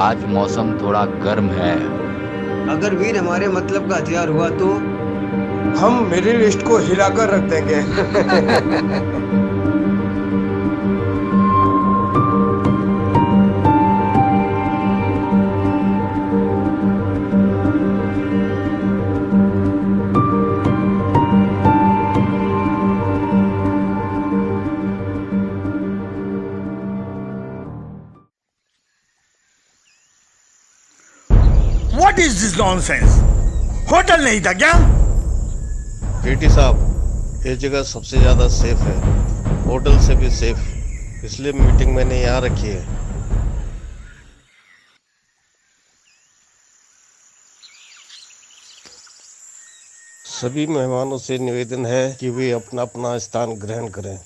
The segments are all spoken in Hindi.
आज मौसम थोड़ा गर्म है। अगर वीर हमारे मतलब का हथियार हुआ तो हम मिडिल ईस्ट को हिलाकर रख देंगे। What is this nonsense? Hotel नहीं था क्या? केटी साहब, ये जगह सबसे ज्यादा सेफ है, होटल से भी सेफ, इसलिए मीटिंग मैंने यहाँ रखी है। सभी मेहमानों से निवेदन है कि वे अपना अपना स्थान ग्रहण करें।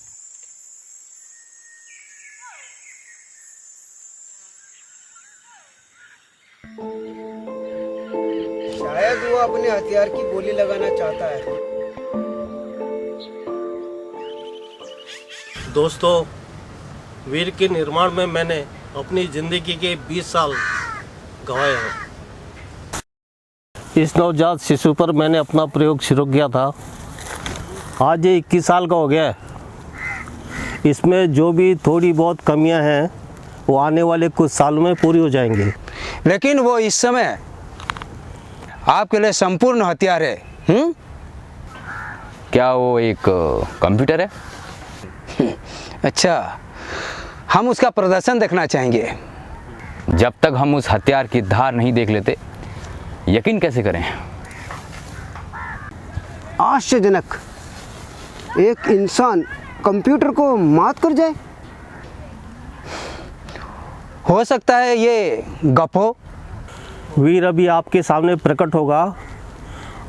शायद वो अपने हथियार की गोली लगाना चाहता है। दोस्तों, वीर के निर्माण में मैंने अपनी जिंदगी के 20 साल गंवाए हैं। इस नवजात शिशु पर मैंने अपना प्रयोग शुरू किया था। आज ये 21 साल का हो गया है। इसमें जो भी थोड़ी बहुत कमियां हैं वो आने वाले कुछ सालों में पूरी हो जाएंगी। लेकिन वो इस समय आपके लिए संपूर्ण हथियार है। क्या वो एक कंप्यूटर है? अच्छा, हम उसका प्रदर्शन देखना चाहेंगे। जब तक हम उस हथियार की धार नहीं देख लेते, यकीन कैसे करें? आश्चर्यजनक, एक इंसान कंप्यूटर को मात कर जाए। हो सकता है ये गप हो। वीर अभी आपके सामने प्रकट होगा।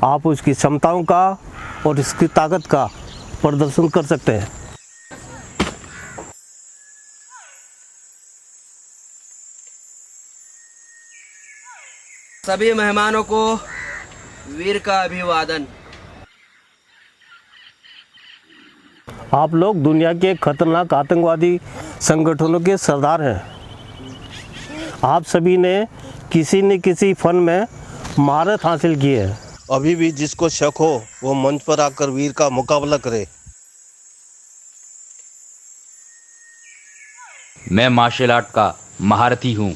आप उसकी क्षमताओं का और इसकी ताकत का प्रदर्शन कर सकते हैं। सभी मेहमानों को वीर का अभिवादन। आप लोग दुनिया के खतरनाक आतंकवादी संगठनों के सरदार हैं। आप सभी ने किसी न किसी फन में महारत हासिल की है। अभी भी जिसको शक हो वो मंच पर आकर वीर का मुकाबला करे। मैं मार्शल आर्ट का महारथी हूँ।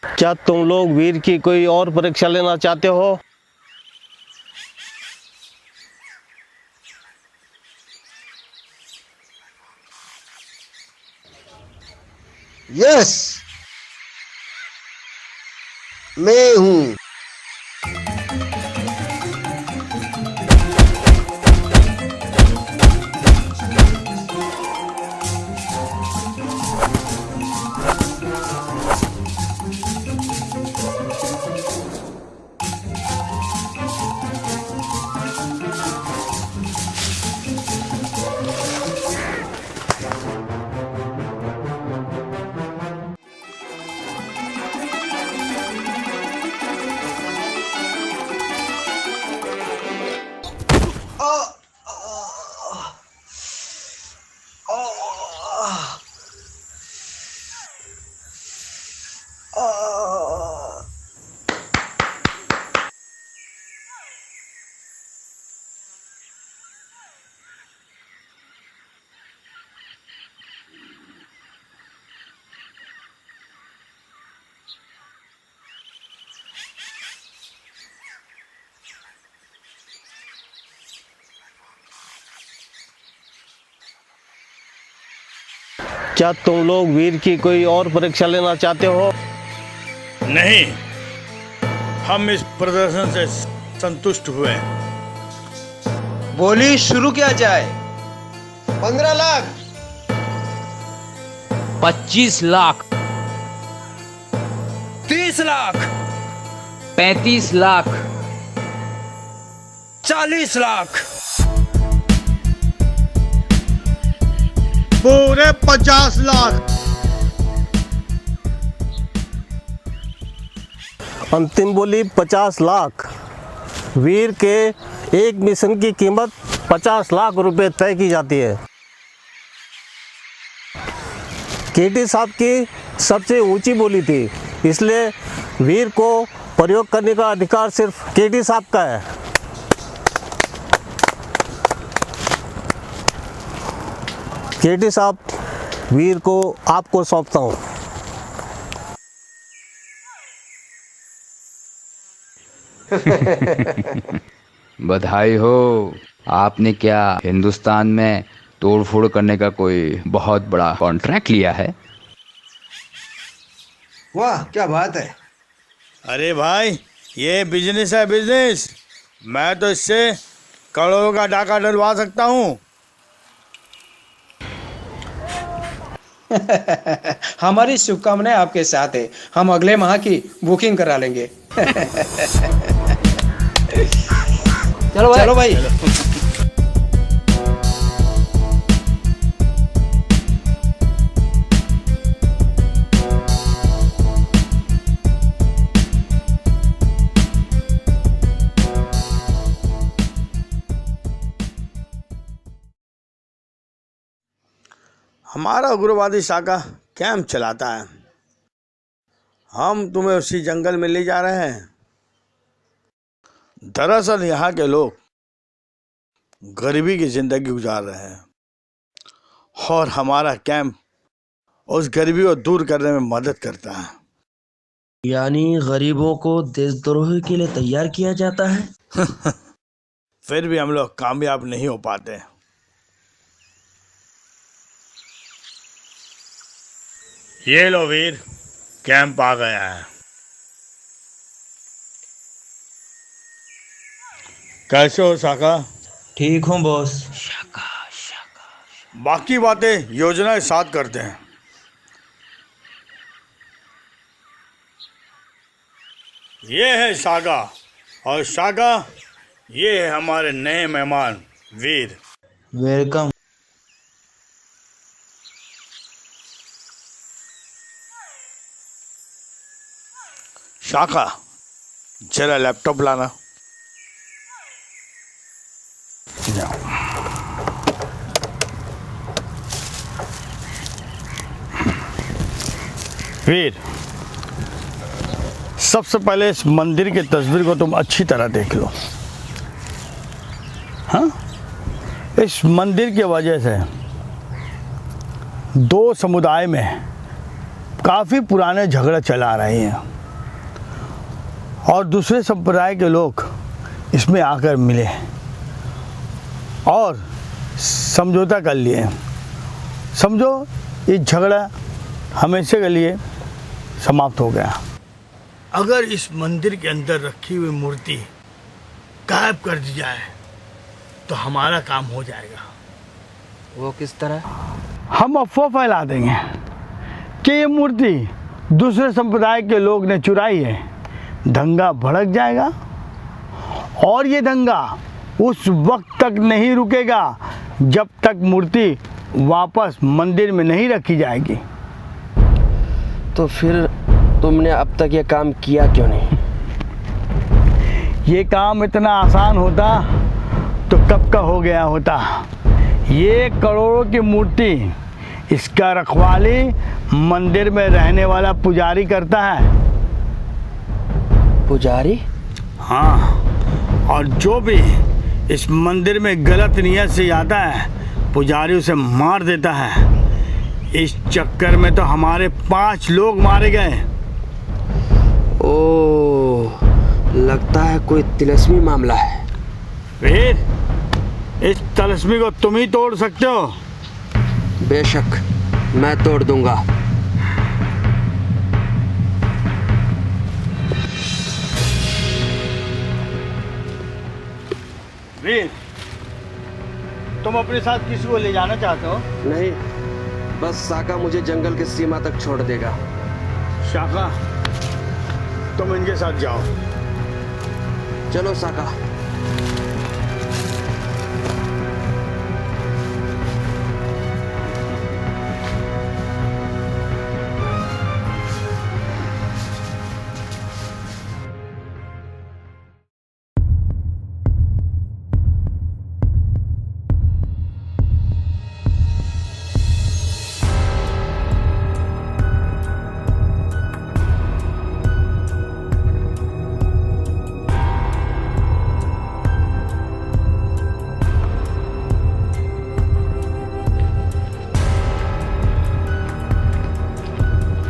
क्या तुम लोग वीर की कोई और परीक्षा लेना चाहते हो? यस, मैं हूँ। क्या तुम लोग वीर की कोई और परीक्षा लेना चाहते हो? नहीं, हम इस प्रदर्शन से संतुष्ट हुए। बोली शुरू किया जाए। 15 लाख, 25 लाख, 30 लाख, 35 लाख, 40 लाख, पूरे 50 लाख। अंतिम बोली 50 लाख। वीर के एक मिशन की कीमत 50 लाख रुपए तय की जाती है। केटी साहब की सबसे ऊंची बोली थी, इसलिए वीर को प्रयोग करने का अधिकार सिर्फ केटी साहब का है। केटी साहब, वीर को आपको सौंपता हूँ। बधाई हो। आपने क्या हिंदुस्तान में तोड़फोड़ करने का कोई बहुत बड़ा कॉन्ट्रैक्ट लिया है? वाह क्या बात है। अरे भाई, ये बिजनेस है बिजनेस। मैं तो इससे करोड़ों का डाका डलवा सकता हूँ। हमारी शुभकामनाएं आपके साथ है। हम अगले माह की बुकिंग करा लेंगे। चलो भाई। हमारा उग्रवादी शाखा कैंप चलाता है। हम तुम्हें उसी जंगल में ले जा रहे हैं। दरअसल यहाँ के लोग गरीबी की जिंदगी गुजार रहे हैं और हमारा कैंप उस गरीबी को दूर करने में मदद करता है। यानी गरीबों को देशद्रोही के लिए तैयार किया जाता है। फिर भी हम लोग कामयाब नहीं हो पाते। ये लो वीर, कैंप आ गया है। कैसे हो शाखा? ठीक हूँ बॉस। बाकी बातें योजना के साथ करते हैं। ये है शाखा, और शाखा ये है हमारे नए मेहमान वीर। वेलकम। शाखा, जरा लैपटॉप लाना। वीर, सबसे पहले इस मंदिर की तस्वीर को तुम अच्छी तरह देख लो। हाँ, इस मंदिर की वजह से दो समुदाय में काफ़ी पुराने झगड़े चला रहे हैं और दूसरे संप्रदाय के लोग इसमें आकर मिले और समझौता कर लिए। समझो ये झगड़ा हमेशा के लिए समाप्त हो गया। अगर इस मंदिर के अंदर रखी हुई मूर्ति गायब कर दी जाए तो हमारा काम हो जाएगा। वो किस तरह? हम अफवाह फैला देंगे कि ये मूर्ति दूसरे संप्रदाय के लोग ने चुराई है। दंगा भड़क जाएगा और ये दंगा उस वक्त तक नहीं रुकेगा जब तक मूर्ति वापस मंदिर में नहीं रखी जाएगी। तो फिर तुमने अब तक ये काम किया क्यों नहीं? ये काम इतना आसान होता तो कब का हो गया होता। ये करोड़ों की मूर्ति, इसका रखवाली मंदिर में रहने वाला पुजारी करता है। पुजारी? हाँ, और जो भी इस मंदिर में गलत नियत से आता है पुजारी उसे मार देता है। इस चक्कर में तो हमारे 5 लोग मारे गए। ओ, लगता है कोई तिलस्मी मामला है। वीर, इस तलस्मी को तुम ही तोड़ सकते हो। बेशक, मैं तोड़ दूंगा। वीर, तुम अपने साथ किसी को ले जाना चाहते हो? नहीं, बस साका मुझे जंगल की सीमा तक छोड़ देगा। शाखा, तुम इनके साथ जाओ। चलो साका।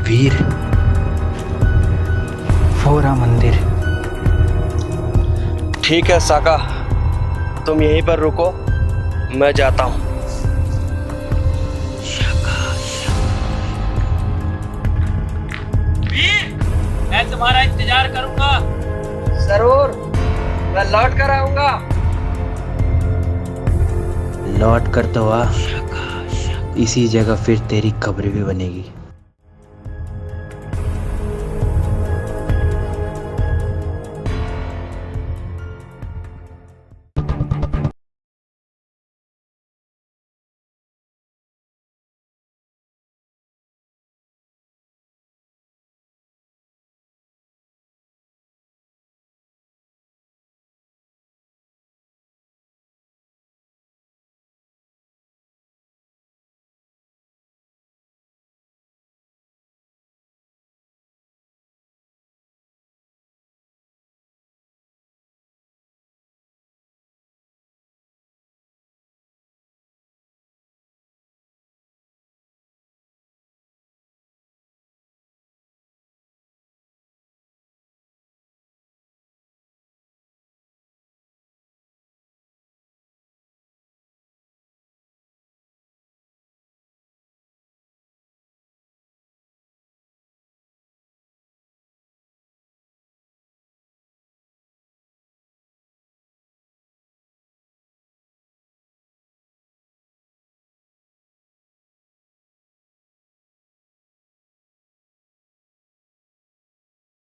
वीर, फोरा मंदिर। ठीक है साका, तुम यहीं पर रुको, मैं जाता हूँ। वीर, मैं तुम्हारा इंतजार करूंगा। जरूर, मैं लौट कर आऊंगा। लौट कर तो आ, इसी जगह फिर तेरी कब्र भी बनेगी।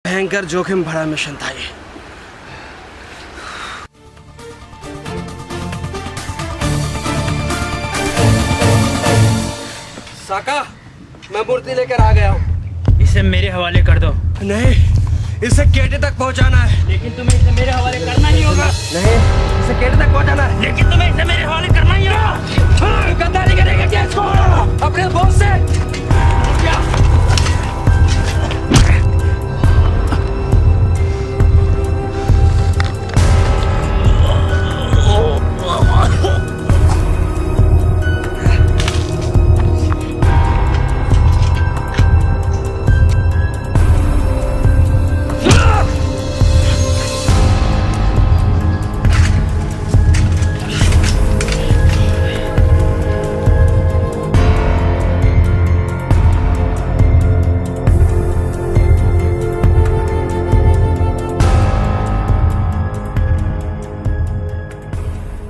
भयंकर जोखिम भरा मिशन था ये। साका, मैं मूर्ति लेकर आ गया हूँ। इसे मेरे हवाले कर दो। नहीं, इसे केटे तक पहुँचाना है। लेकिन तुम्हें इसे मेरे हवाले करना ही होगा। नहीं, इसे केटे तक पहुँचाना है। लेकिन तुम्हें इसे मेरे हवाले करना ही होगा। गद्दारी करेगा क्या इसको? अपने बॉस से।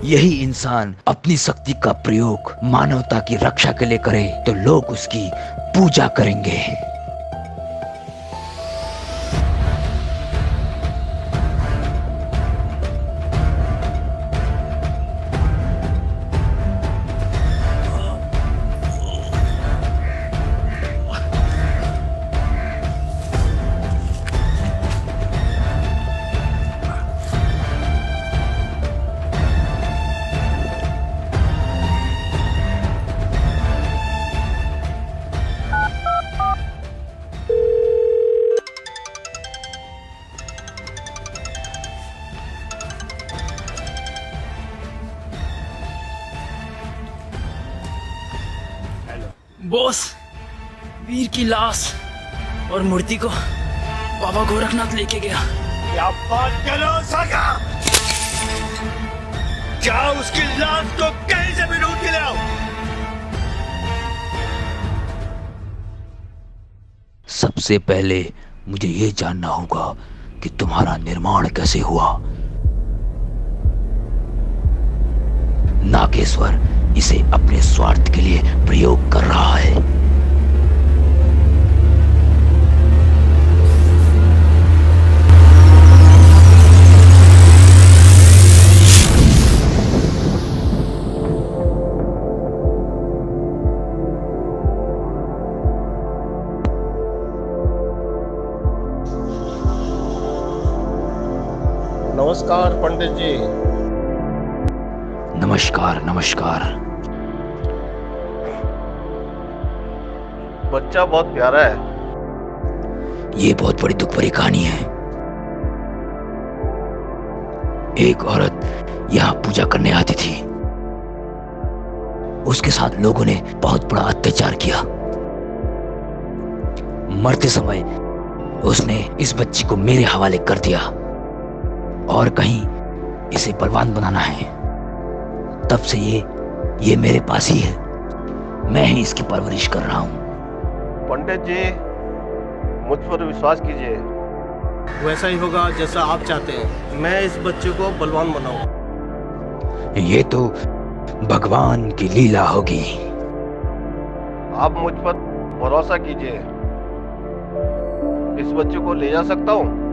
यही इंसान अपनी शक्ति का प्रयोग मानवता की रक्षा के लिए करे तो लोग उसकी पूजा करेंगे। बॉस, वीर की लाश और मूर्ति को बाबा गोरखनाथ लेके गया। क्या बात कर रहे हो सागर? क्या उसकी लाश को कहीं से भी ढूंढ के ले आओ। सबसे पहले मुझे ये जानना होगा कि तुम्हारा निर्माण कैसे हुआ। नागेश्वर इसे अपने स्वार्थ के लिए प्रयोग कर रहा है। नमस्कार पंडित जी। नमस्कार नमस्कार। बच्चा बहुत प्यारा है। ये बहुत बड़ी दुख भरी कहानी है। एक औरत यहाँ पूजा करने आती थी। उसके साथ लोगों ने बहुत बड़ा अत्याचार किया। मरते समय उसने इस बच्ची को मेरे हवाले कर दिया और कहीं इसे बलवान बनाना है। तब से ये मेरे पास ही है। मैं ही इसकी परवरिश कर रहा हूँ। पंडित जी, मुझ पर विश्वास कीजिए। वैसा ही होगा जैसा आप चाहते हैं। मैं इस बच्चे को बलवान बनाऊं। ये तो भगवान की लीला होगी। आप मुझ पर भरोसा कीजिए। इस बच्चे को ले जा सकता हूँ।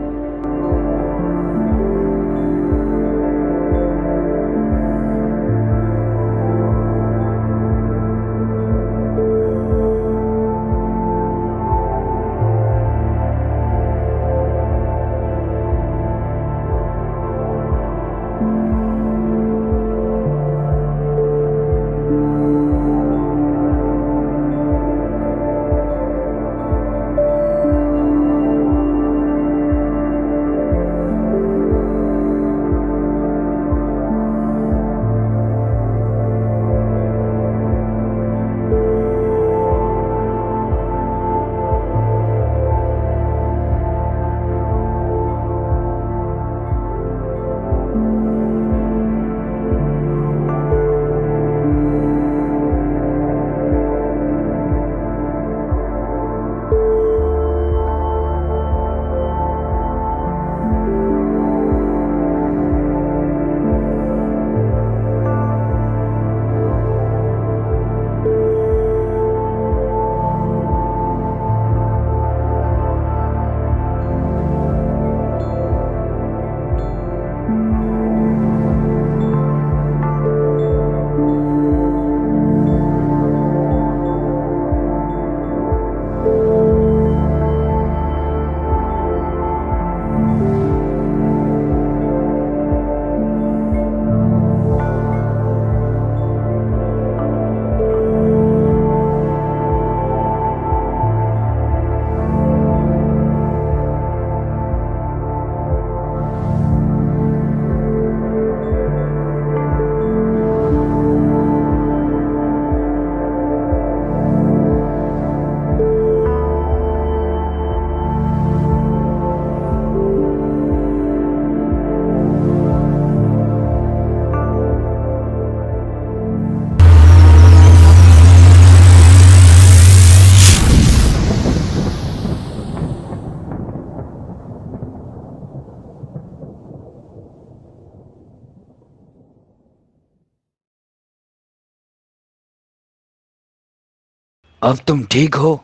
अब तुम ठीक हो?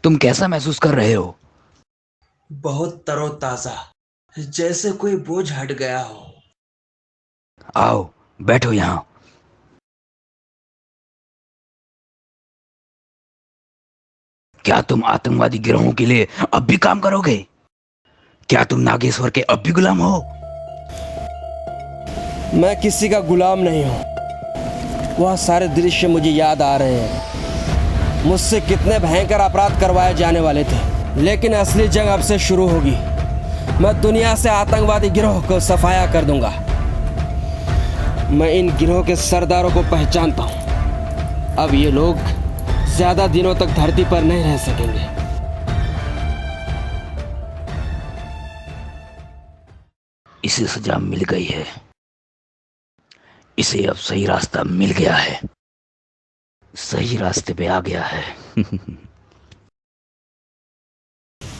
तुम कैसा महसूस कर रहे हो? बहुत तरोताजा, जैसे कोई बोझ हट गया हो। आओ बैठो यहाँ। क्या तुम आतंकवादी गिरोहों के लिए अब भी काम करोगे? क्या तुम नागेश्वर के अब भी गुलाम हो? मैं किसी का गुलाम नहीं हूँ। वह सारे दृश्य मुझे याद आ रहे हैं। मुझसे कितने भयंकर अपराध करवाए जाने वाले थे, लेकिन असली जंग अब से शुरू होगी। मैं दुनिया से आतंकवादी गिरोह को सफाया कर दूंगा। मैं इन गिरोह के सरदारों को पहचानता हूँ। अब ये लोग ज्यादा दिनों तक धरती पर नहीं रह सकेंगे। इसे सजा मिल गई है, इसे अब सही रास्ता मिल गया है, सही रास्ते पे आ गया है।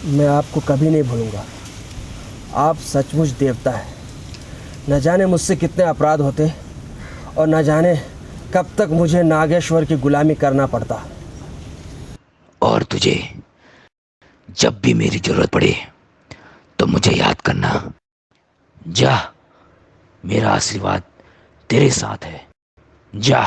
मैं आपको कभी नहीं भूलूंगा। आप सचमुच देवता है। न जाने मुझसे कितने अपराध होते और न जाने कब तक मुझे नागेश्वर की गुलामी करना पड़ता। और तुझे जब भी मेरी जरूरत पड़े तो मुझे याद करना। जा, मेरा आशीर्वाद तेरे साथ है। जा।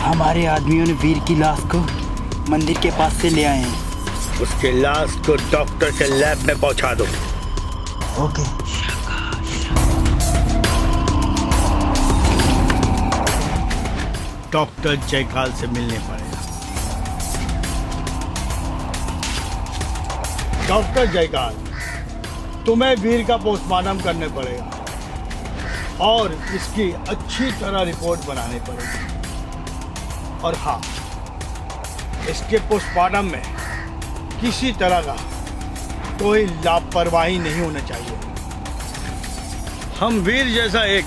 हमारे आदमियों ने वीर की लाश को मंदिर के पास से ले आए हैं। उसके लाश को डॉक्टर के लैब में पहुंचा दो। ओके। डॉक्टर जयकाल से मिलने पड़ेगा। डॉक्टर जयकाल, तुम्हें वीर का पोस्टमार्टम करने पड़ेगा और इसकी अच्छी तरह रिपोर्ट बनानी पड़ेगी। और हाँ, इसके पोस्टमार्टम में किसी तरह का कोई लापरवाही नहीं होना चाहिए। हम वीर जैसा एक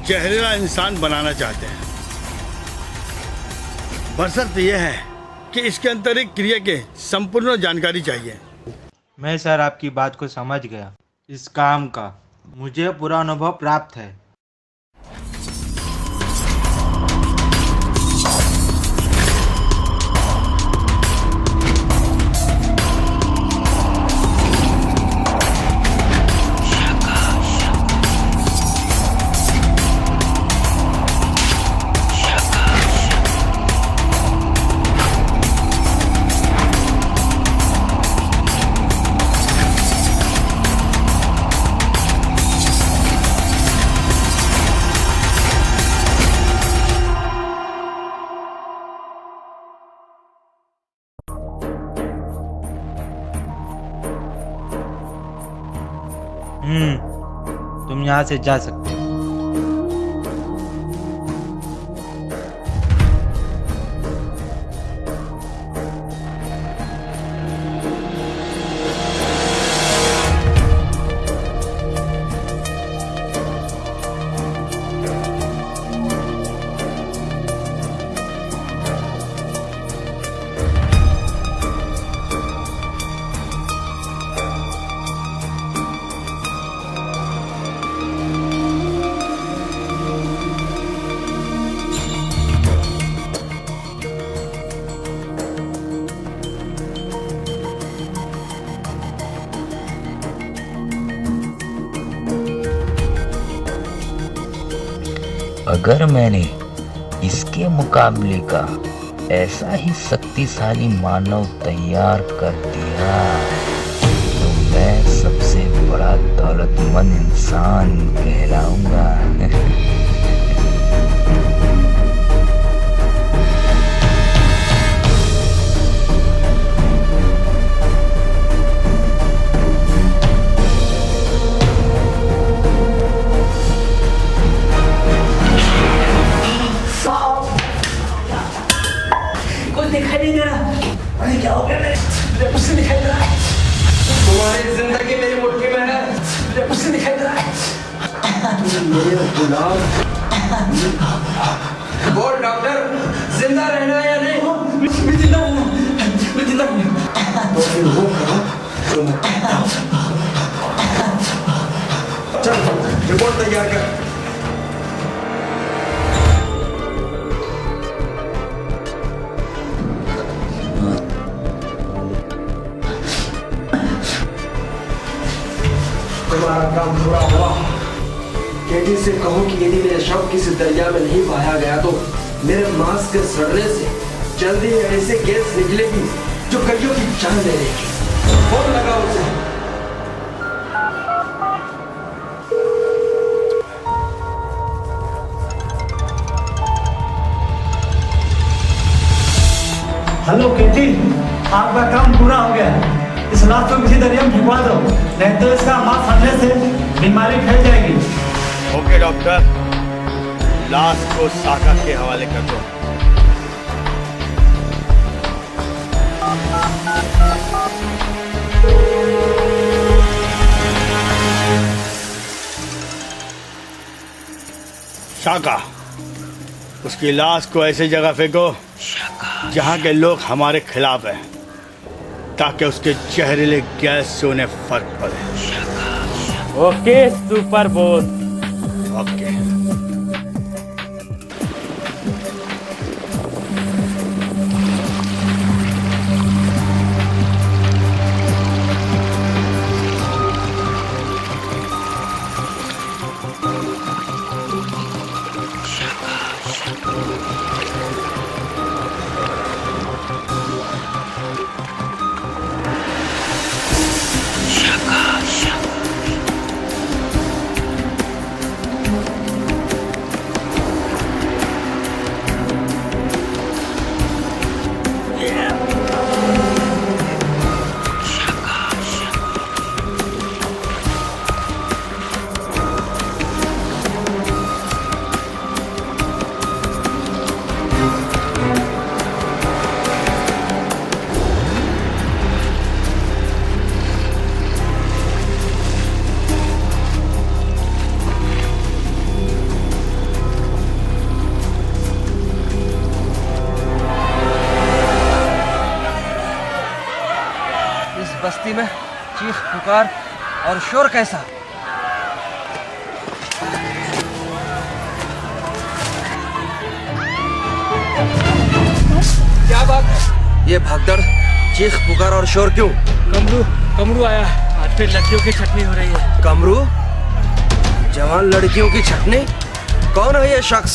जहरीला इंसान बनाना चाहते हैं, बशर्त यह है कि इसके आंतरिक क्रिया के संपूर्ण जानकारी चाहिए। मैं सर आपकी बात को समझ गया। इस काम का मुझे पूरा अनुभव प्राप्त है। तुम यहाँ से जा सकते हो। अगर मैंने इसके मुकाबले का ऐसा ही शक्तिशाली मानव तैयार कर दिया तो मैं सबसे बड़ा दौलतमंद इंसान कहलाऊंगा। दिखाई नहीं दे रहा। अरे क्या हो गया? मेरे कुछ नहीं दिखाई दे रहा है। तुम्हारी जिंदगी मेरी मुट्ठी में है। मेरे कुछ नहीं दिखाई दे रहा है। मेरे गुलाम। बोल डॉक्टर, जिंदा रहना है या नहीं? मैं जिंदा हूँ। मैं जिंदा हूँ। तो फिर वो करो जो मैं कहता हूँ। चल रिपोर्ट तैयार कर। तुम्हारा काम पूरा हुआ। केटी से कहो कि यदि मेरा शव किसी दरिया में नहीं पाया गया तो मेरे मांस के सड़ने से जल्दी ऐसे गैस निकलेगी जो कईयों की जान ले लेगी। फोन लगाओ उसे। हेलो केटी, आपका काम पूरा हो गया। इस लाश को किसी दरिया में फेंकवा दो, नहीं तो इसका मांस खाने से बीमारी फैल जाएगी। ओके डॉक्टर, लाश को साका के हवाले कर दो। शाका, उसकी लाश को ऐसी जगह फेंको जहाँ के लोग हमारे खिलाफ हैं, ताकि उसके जहरीले गैस से उन्हें फर्क पड़े। Okay super Bose. ओके। बस्ती में चीख पुकार और शोर कैसा? क्या बात है? ये भागदड़, चीख पुकार और शोर क्यों? कमरू आया, आज फिर लड़कियों की छटनी हो रही है। कमरू? जवान लड़कियों की छटनी? कौन है ये शख्स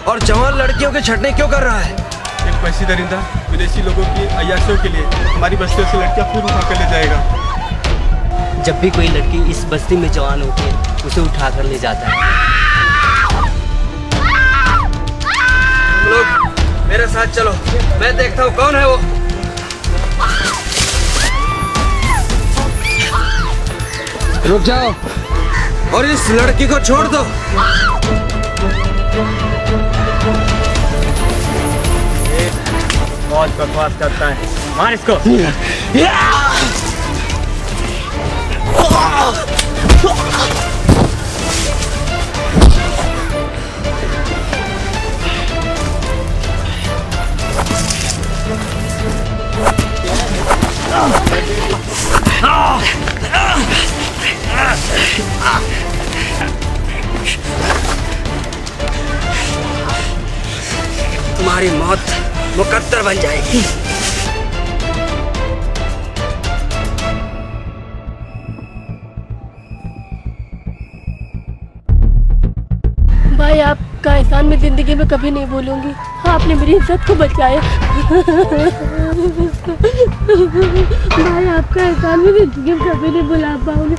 और जवान लड़कियों की छटनी क्यों कर रहा है? एक पैसी दरिंदा विदेशी लोगों की अय्याशियों के लिए हमारी बस्तियों से लड़कियां फिर उठा कर ले जाएगा। जब भी कोई लड़की इस बस्ती में जवान होती है, उसे उठा कर ले जाता है। तुम लोग मेरे साथ चलो, मैं देखता हूँ कौन है वो। रुक जाओ और इस लड़की को छोड़ दो। बहुत बकवास करता है, मार इसको। तुम्हारी मौत मुकद्दर बन जाएगी। भाई, आपका एहसान मैं जिंदगी में कभी नहीं भूलूंगी। आपने मेरी इज्जत को बचाया। भाई, आपका एहसान मैं जिंदगी में कभी नहीं भुला पाऊंगी।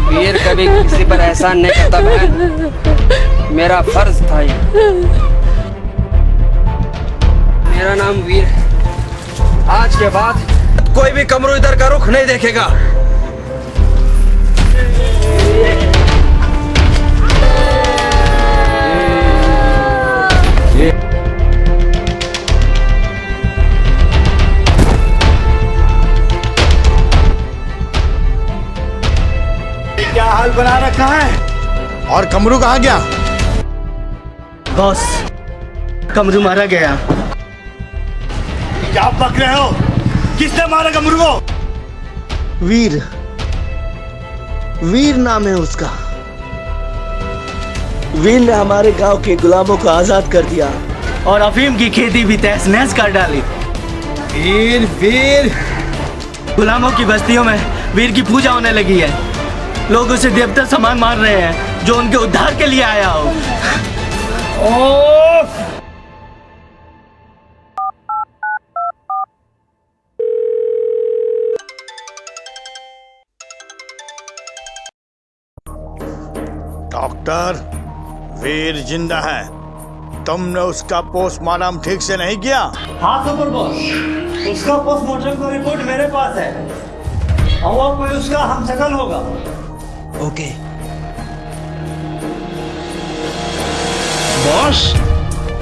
वीर कभी किसी पर एहसान नहीं करता बहन, मेरा फर्ज था ये। मेरा नाम वीर है। आज के बाद कोई भी कमरू इधर का रुख नहीं देखेगा। क्या हाल बना रखा है? और कमरू कहाँ गया? बॉस, कमरू मारा गया। क्या बक रहे हो? किसने मारा कमरू को? वीर, वीर नाम है उसका। वीर ने हमारे गांव के गुलामों को आजाद कर दिया और अफीम की खेती भी तहस नहस कर डाली। वीर, वीर, गुलामों की बस्तियों में वीर की पूजा होने लगी है। लोग उसे देवता समान मान रहे हैं, जो उनके उद्धार के लिए आया हो। डॉक्टर, वीर जिंदा है, तुमने उसका पोस्टमार्टम ठीक से नहीं किया? हाँ सुपर बॉस, उसका पोस्टमार्टम का रिपोर्ट मेरे पास है और वो कोई उसका हमशक्ल होगा। ओके बॉस,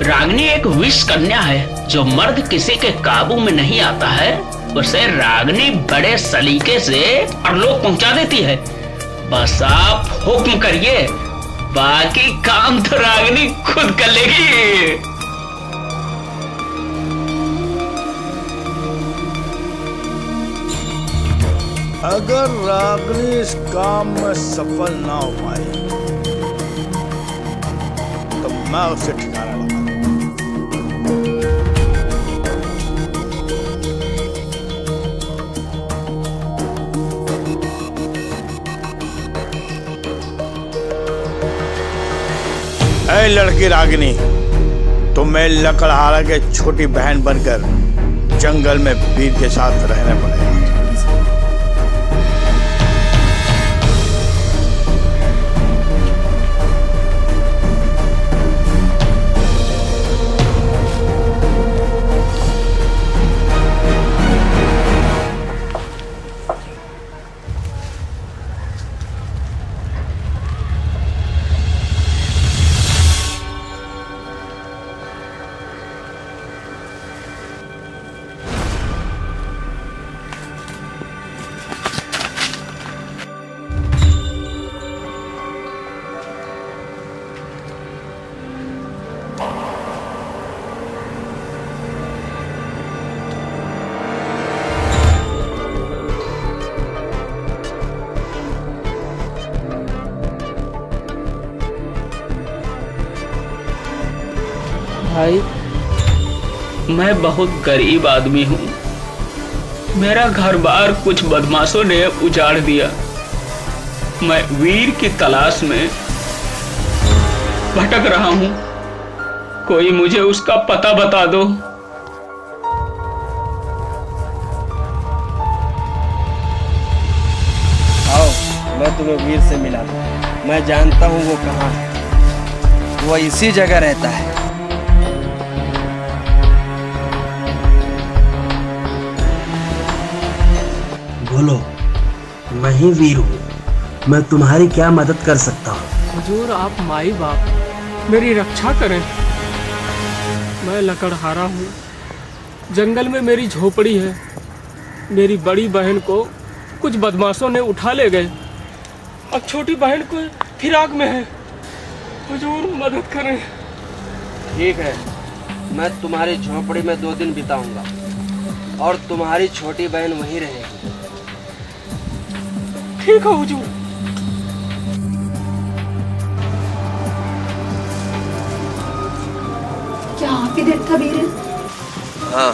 रागिनी एक विष कन्या है। जो मर्द किसी के काबू में नहीं आता है उसे रागिनी बड़े सलीके से परलोक पहुंचा देती है। बस आप हुक्म करिए, बाकी काम तो रागिनी खुद कर लेगी। अगर रागिनी इस काम में सफल ना हो पाई तो मैं उसे ठिकाना लगा। ऐ लड़की रागिनी, तुम्हें लकड़हारा के छोटी बहन बनकर जंगल में वीर के साथ रहने पड़ेगा। भाई, मैं बहुत गरीब आदमी हूँ। मेरा घर बार कुछ बदमाशों ने उजाड़ दिया। मैं वीर की तलाश में भटक रहा हूँ। कोई मुझे उसका पता बता दो। आओ, मैं तुम्हें वीर से मिला दूं। मैं जानता हूँ वो कहाँ है। वो इसी जगह रहता है। बोलो, मैं ही वीर हूँ। मैं तुम्हारी क्या मदद कर सकता हूँ? हुजूर, आप माई बाप मेरी रक्षा करें। मैं लकड़हारा हूँ। जंगल में मेरी झोपड़ी है। मेरी बड़ी बहन को कुछ बदमाशों ने उठा ले गए। अब छोटी बहन को फिराक में है। हुजूर, मदद करें। ठीक है, मैं तुम्हारी झोपड़ी में 2 दिन बिताऊंगा और तुम्हारी छोटी बहन वहीं रहेगी। ठीक है हुजूर। क्या आप ही देखता वीर है? हाँ,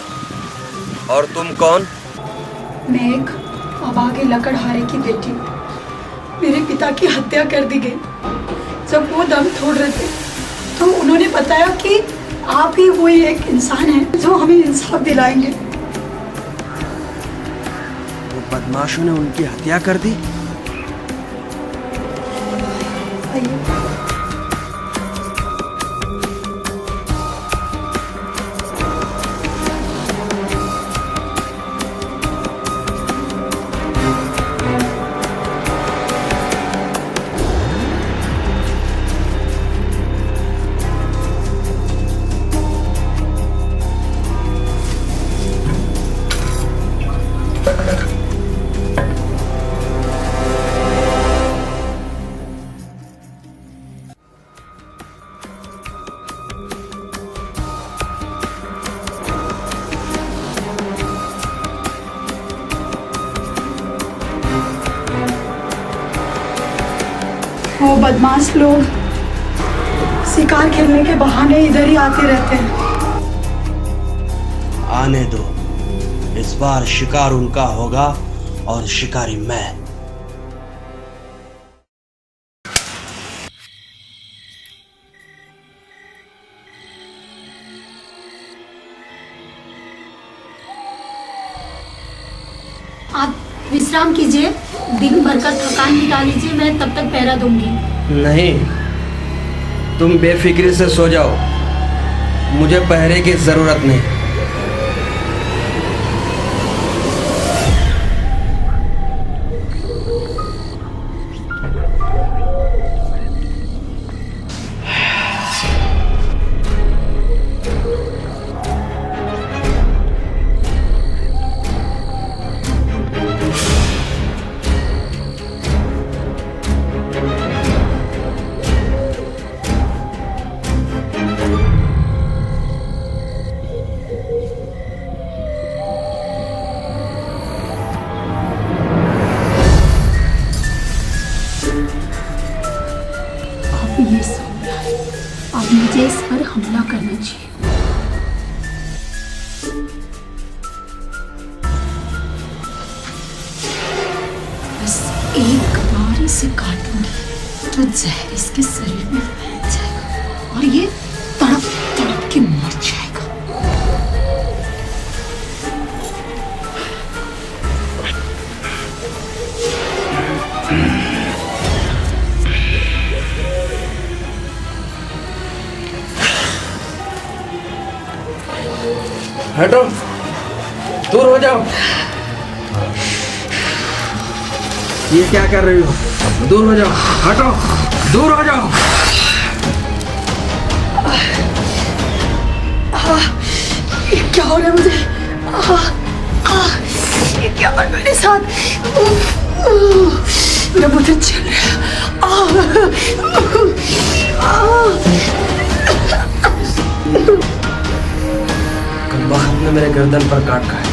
और तुम कौन? मैं एक अभागे लकड़हारे की बेटी। मेरे पिता की हत्या कर दी गई। जब वो दम तोड़ रहे थे तो उन्होंने बताया कि आप ही वही एक इंसान हैं जो हमें इंसाफ दिलाएंगे। वो बदमाशों ने उनकी हत्या कर दी। वो बदमाश लोग शिकार खेलने के बहाने इधर ही आते रहते हैं। आने दो, इस बार शिकार उनका होगा और शिकारी मैं। आप विश्राम कीजिए, दिन भर का थकान मिटा लीजिए, मैं तब तक पहरा दूंगी। नहीं, तुम बेफिक्री से सो जाओ। मुझे पहरे की जरूरत नहीं। ये सब अब मुझे इस पर हमला करना चाहिए। बस एक बार इसे काटूंगी तो जहर इसके शरीर में फैल जाएगा और ये तड़प तड़प के मर जाएगा। हटो, दूर हो जाओ। ये क्या कर रही हो? दूर हो जाओ, हटो, दूर हो जाओ। ये क्या हो रहा है मुझे? ये क्या हो रहा है मेरे साथ? मेरा बदन चल रहा वक्त ने मेरे गर्दन पर काट खाया,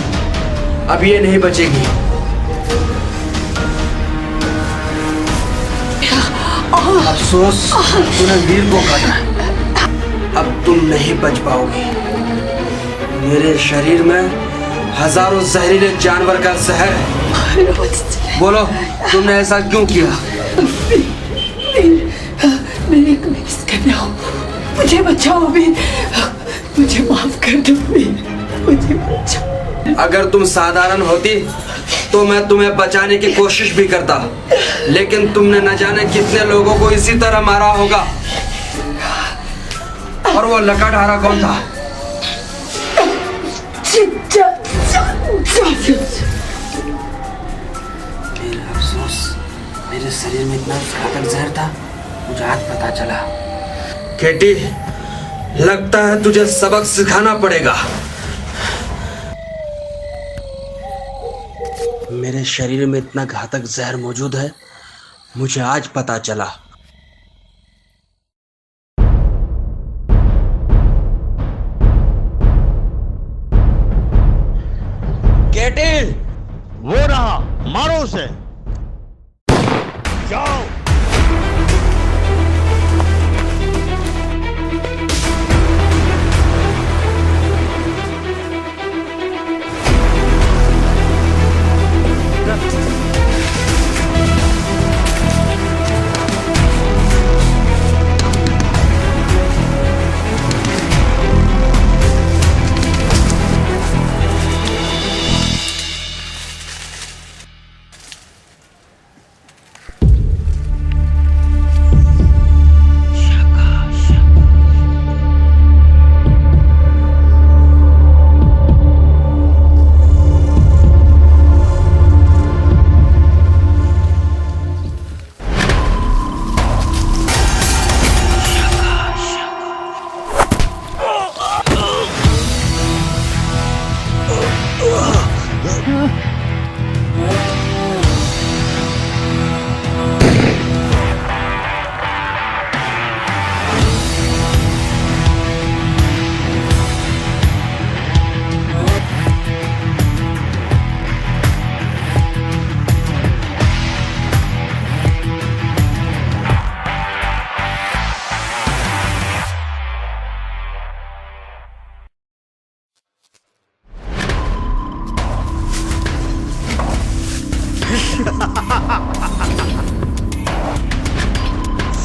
अब ये नहीं बचेगी। अफसोस तूने वीर को काटा है, अब तुम नहीं बच पाओगी। मेरे शरीर में हजारों जहरीले जानवर का जहर है। बोलो, तुमने ऐसा क्यों किया? मैं एक मिसकन्या हूँ, मुझे बचाओ भी, मुझे माफ कर दो भी, मुझे बचाओ। अगर तुम साधारण होती तो मैं तुम्हें बचाने की कोशिश भी करता, लेकिन तुमने न जाने कितने लोगों को इसी तरह मारा होगा। और वो लकड़हारा कौन था? मेरा अफसोस, मेरे शरीर में इतना घातक जहर था, मुझे आज पता चला। केटी, लगता है तुझे सबक सिखाना पड़ेगा। मेरे शरीर में इतना घातक जहर मौजूद है, मुझे आज पता चला। केटी, वो रहा, मारो उसे। जाओ।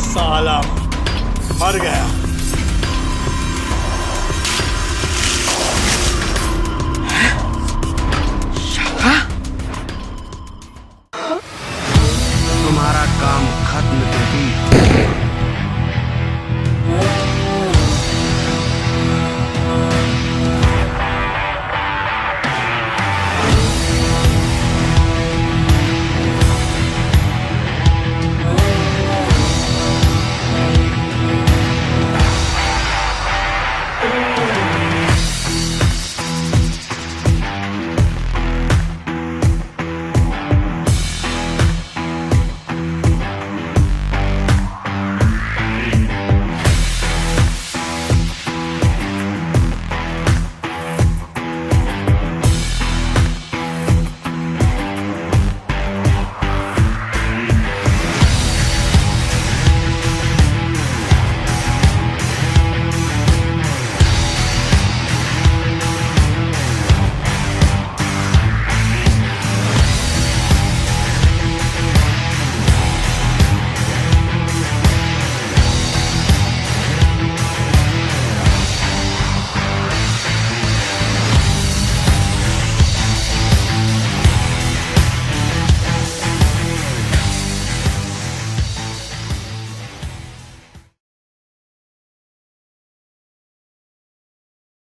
साला मर गया।